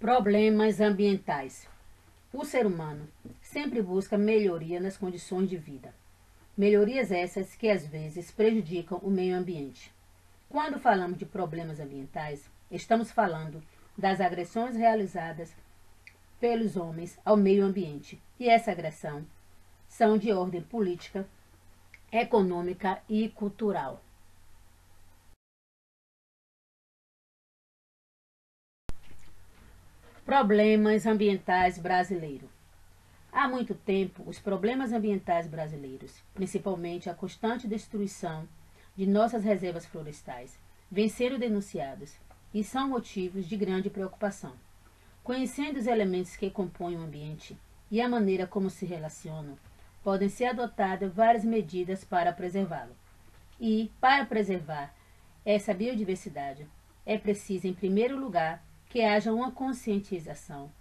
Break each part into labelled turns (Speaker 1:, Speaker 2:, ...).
Speaker 1: Problemas ambientais. O ser humano sempre busca melhoria nas condições de vida. Melhorias essas que às vezes prejudicam o meio ambiente. Quando falamos de problemas ambientais, estamos falando das agressões realizadas pelos homens ao meio ambiente. E essa agressão são de ordem política, econômica e cultural. Problemas ambientais brasileiros. Há muito tempo, os problemas ambientais brasileiros, principalmente a constante destruição de nossas reservas florestais, vêm sendo denunciados e são motivos de grande preocupação. Conhecendo os elementos que compõem o ambiente e a maneira como se relacionam, podem ser adotadas várias medidas para preservá-lo. E, para preservar essa biodiversidade, é preciso, em primeiro lugar, que haja uma conscientização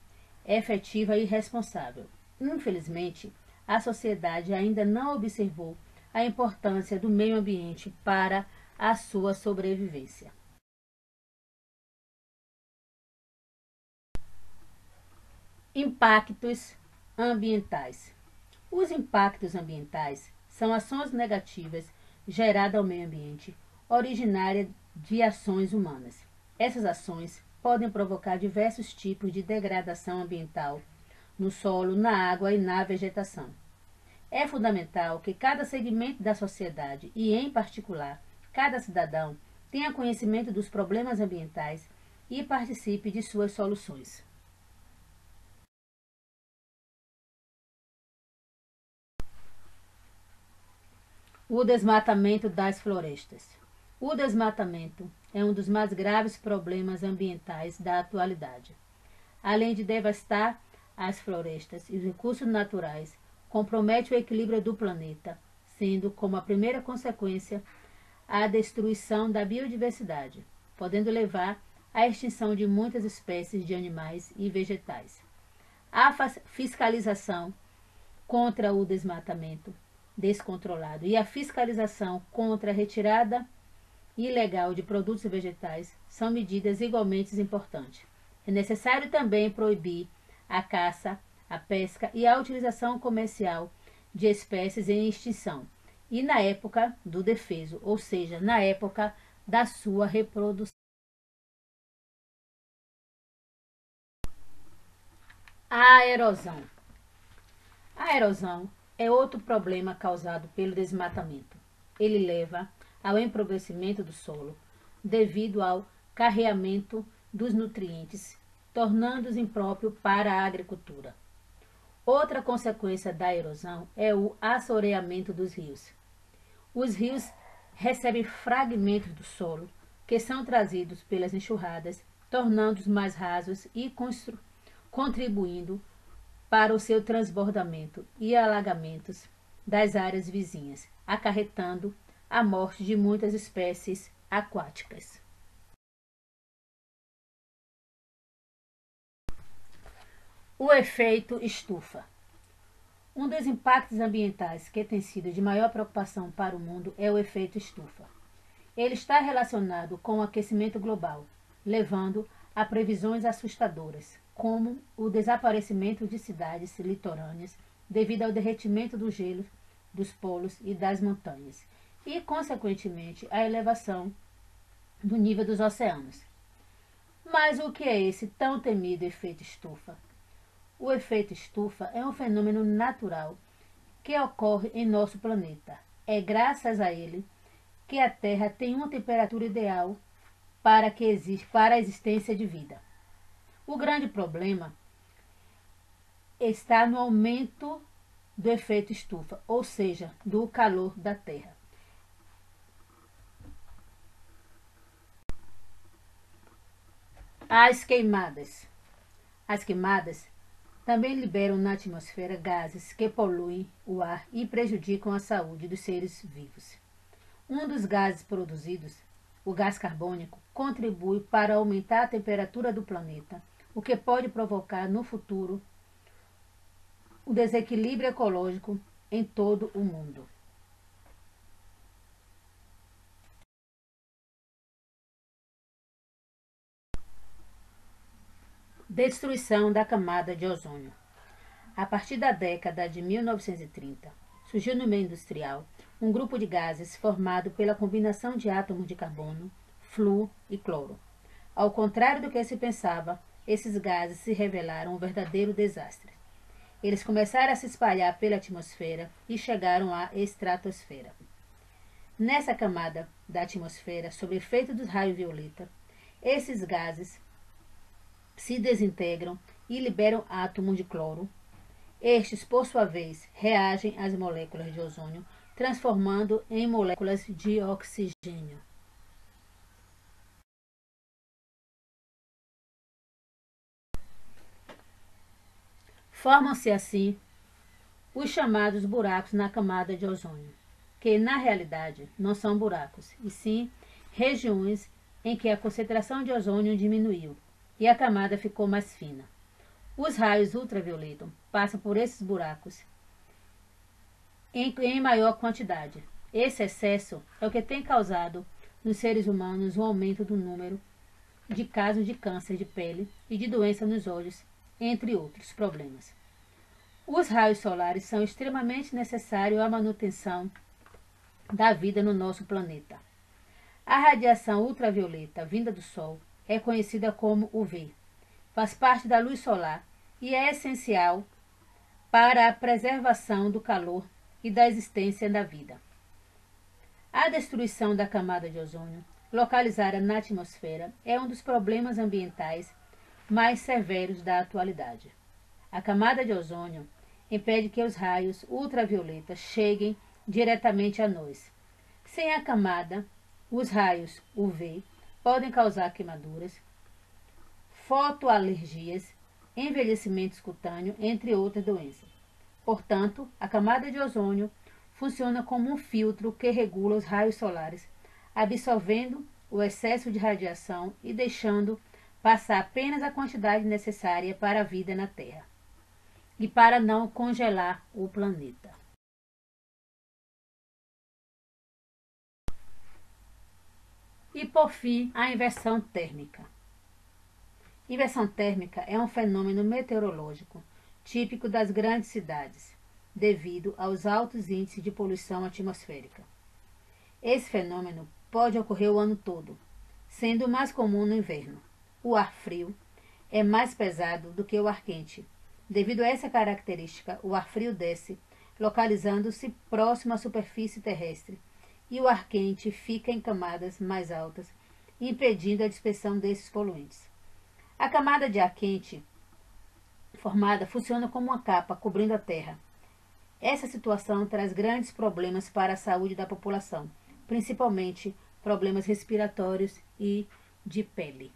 Speaker 1: efetiva e responsável. Infelizmente, a sociedade ainda não observou a importância do meio ambiente para a sua sobrevivência. Impactos ambientais. Os impactos ambientais são ações negativas geradas ao meio ambiente, originárias de ações humanas. Essas ações podem provocar diversos tipos de degradação ambiental no solo, na água e na vegetação. É fundamental que cada segmento da sociedade, e em particular cada cidadão, tenha conhecimento dos problemas ambientais e participe de suas soluções. O desmatamento das florestas. O desmatamento é um dos mais graves problemas ambientais da atualidade. Além de devastar as florestas e os recursos naturais, compromete o equilíbrio do planeta, sendo como a primeira consequência a destruição da biodiversidade, podendo levar à extinção de muitas espécies de animais e vegetais. A fiscalização contra o desmatamento descontrolado e a fiscalização contra a retirada ilegal de produtos vegetais são medidas igualmente importantes. É necessário também proibir a caça, a pesca e a utilização comercial de espécies em extinção, e na época do defeso, ou seja, na época da sua reprodução. A erosão. A erosão é outro problema causado pelo desmatamento. Ele leva ao empobrecimento do solo, devido ao carreamento dos nutrientes, tornando-os impróprios para a agricultura. Outra consequência da erosão é o assoreamento dos rios. Os rios recebem fragmentos do solo que são trazidos pelas enxurradas, tornando-os mais rasos e contribuindo para o seu transbordamento e alagamentos das áreas vizinhas, acarretando a morte de muitas espécies aquáticas. O efeito estufa. Um dos impactos ambientais que tem sido de maior preocupação para o mundo é o efeito estufa. Ele está relacionado com o aquecimento global, levando a previsões assustadoras, como o desaparecimento de cidades litorâneas devido ao derretimento do gelo dos polos e das montanhas, e, consequentemente, a elevação do nível dos oceanos. Mas o que é esse tão temido efeito estufa? O efeito estufa é um fenômeno natural que ocorre em nosso planeta. É graças a ele que a Terra tem uma temperatura ideal para a existência de vida. O grande problema está no aumento do efeito estufa, ou seja, do calor da Terra. As queimadas. As queimadas também liberam na atmosfera gases que poluem o ar e prejudicam a saúde dos seres vivos. Um dos gases produzidos, o gás carbônico, contribui para aumentar a temperatura do planeta, o que pode provocar no futuro o desequilíbrio ecológico em todo o mundo. Destruição da camada de ozônio. A partir da década de 1930, surgiu no meio industrial um grupo de gases formado pela combinação de átomos de carbono, flúor e cloro. Ao contrário do que se pensava, esses gases se revelaram um verdadeiro desastre. Eles começaram a se espalhar pela atmosfera e chegaram à estratosfera. Nessa camada da atmosfera, sob efeito dos raios violeta, esses gases se desintegram e liberam átomos de cloro. Estes, por sua vez, reagem às moléculas de ozônio, transformando em moléculas de oxigênio. Formam-se assim os chamados buracos na camada de ozônio, que na realidade não são buracos, e sim regiões em que a concentração de ozônio diminuiu e a camada ficou mais fina. Os raios ultravioleta passam por esses buracos em maior quantidade. Esse excesso é o que tem causado nos seres humanos um aumento do número de casos de câncer de pele e de doença nos olhos, entre outros problemas. Os raios solares são extremamente necessários à manutenção da vida no nosso planeta. A radiação ultravioleta vinda do Sol é conhecida como UV. Faz parte da luz solar e é essencial para a preservação do calor e da existência da vida. A destruição da camada de ozônio, localizada na atmosfera, é um dos problemas ambientais mais severos da atualidade. A camada de ozônio impede que os raios ultravioleta cheguem diretamente a nós. Sem a camada, os raios UV podem causar queimaduras, fotoalergias, envelhecimento cutâneo, entre outras doenças. Portanto, a camada de ozônio funciona como um filtro que regula os raios solares, absorvendo o excesso de radiação e deixando passar apenas a quantidade necessária para a vida na Terra e para não congelar o planeta. E por fim, a inversão térmica. Inversão térmica é um fenômeno meteorológico típico das grandes cidades, devido aos altos índices de poluição atmosférica. Esse fenômeno pode ocorrer o ano todo, sendo mais comum no inverno. O ar frio é mais pesado do que o ar quente. Devido a essa característica, o ar frio desce, localizando-se próximo à superfície terrestre, e o ar quente fica em camadas mais altas, impedindo a dispersão desses poluentes. A camada de ar quente formada funciona como uma capa cobrindo a Terra. Essa situação traz grandes problemas para a saúde da população, principalmente problemas respiratórios e de pele.